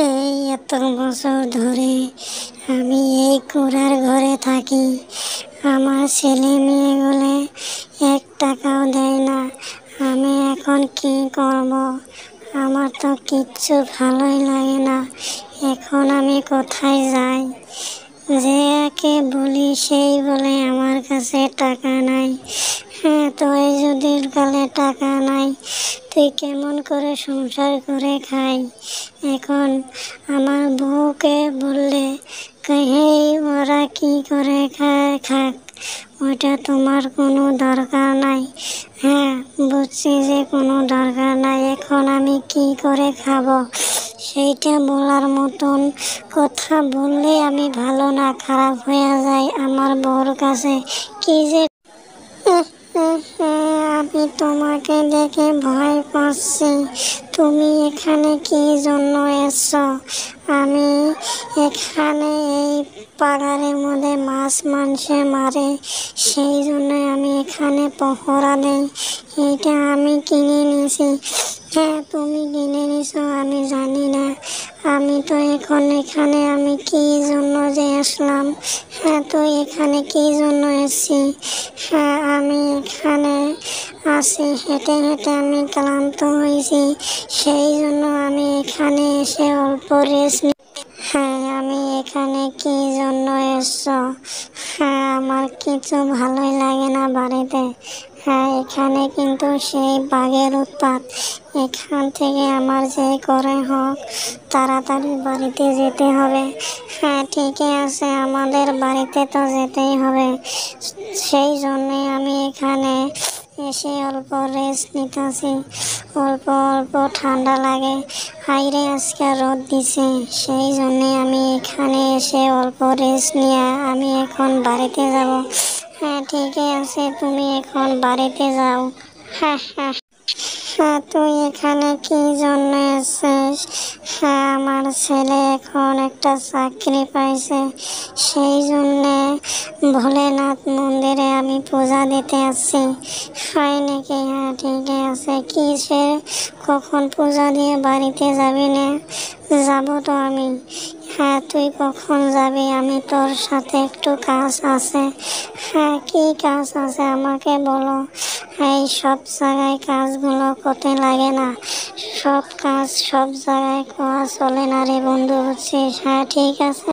এই এত বছর ধরে আমি এই কুড়ার ঘরে থাকি। আমার ছেলে মেয়েগুলো 1 টাকাও দেয় না। আমি এখন কি করব? আমার তো কিচ্ছু ভালোই লাগে না। এখন আমি কোথায় যাই? যে একে বলি সেই বলে আমার কাছে টাকা নাই। হ্যাঁ, তোর যদি কালে টাকা নাই, তুই কেমন করে সংসার করে খাই? এখন আমার বউকে বললে হেই ওরা কি করে খায় খাক, ওইটা তোমার কোনো দরকার নাই। হ্যাঁ, বুঝছি যে কোনো দরকার নাই। এখন আমি কি করে খাবো সেইটা বলার মতন কথা বললে আমি ভালো না খারাপ হয়ে যাই আমার বউর কাছে। কি যে আমি তোমাকে দেখে ভয় পাচ্ছি। তুমি এখানে কি জন্য এসছো? আমি এখানে এই পাড়ারের মধ্যে মাছ মাংস মারে, সেই জন্য আমি এখানে পহরা দেই। এইটা আমি কিনে নিয়েছি। হ্যাঁ, তুমি কিনে নিছো আমি জানি না। আমি তো এখন এখানে আমি কি জন্য যে আসলাম? হ্যাঁ, তো এখানে কি জন্য এসছি? হ্যাঁ, আমি এখানে আসি হেঁটে হেঁটে আমি ক্লান্ত হয়েছি, সেই জন্য আমি এখানে এসে অল্প রেস্ট। হ্যাঁ, আমি এখানে কি জন্য এসছো? হ্যাঁ, আমার কিছু ভালোই লাগে না বাড়িতে। হ্যাঁ, এখানে কিন্তু সেই বাঘের উৎপাত। এখান থেকে আমার যে করে হোক তাড়াতাড়ি বাড়িতে যেতে হবে। হ্যাঁ, ঠিকই আছে, আমাদের বাড়িতে তো যেতেই হবে। সেই জন্যে আমি এখানে এসে অল্প রেস্ট নিতেছি। অল্প অল্প ঠান্ডা লাগে। হাইরে আজকে রোদ দিছে, সেই জন্যে আমি এখানে এসে অল্প রেস্ট নিয়ে আমি এখন বাড়িতে যাব। হ্যাঁ, ঠিকই আছে, তুমি এখন বাড়িতে যাও। হ্যাঁ হ্যাঁ হ্যাঁ, তুই এখানে কি জন্য এসেছিস? হ্যাঁ, আমার ছেলে এখন একটা চাকরি পাইছে, সেই জন্যে ভোলেনাথ মন্দিরে আমি পূজা দিতে আসছি। হয় নাকি? হ্যাঁ, ঠিকই আছে। কি সে কখন পূজা দিয়ে বাড়িতে যাবি না? যাবো তো আমি। হ্যাঁ, তুই কখন যাবি? আমি তোর সাথে একটু কাজ আছে। হ্যাঁ, কি কাজ আছে আমাকে বলো। এই সব জায়গায় কাজগুলো করতে লাগে না। সব কাজ সব জায়গায় করা চলে না রে বন্ধু, বুঝছিস? হ্যাঁ, ঠিক আছে।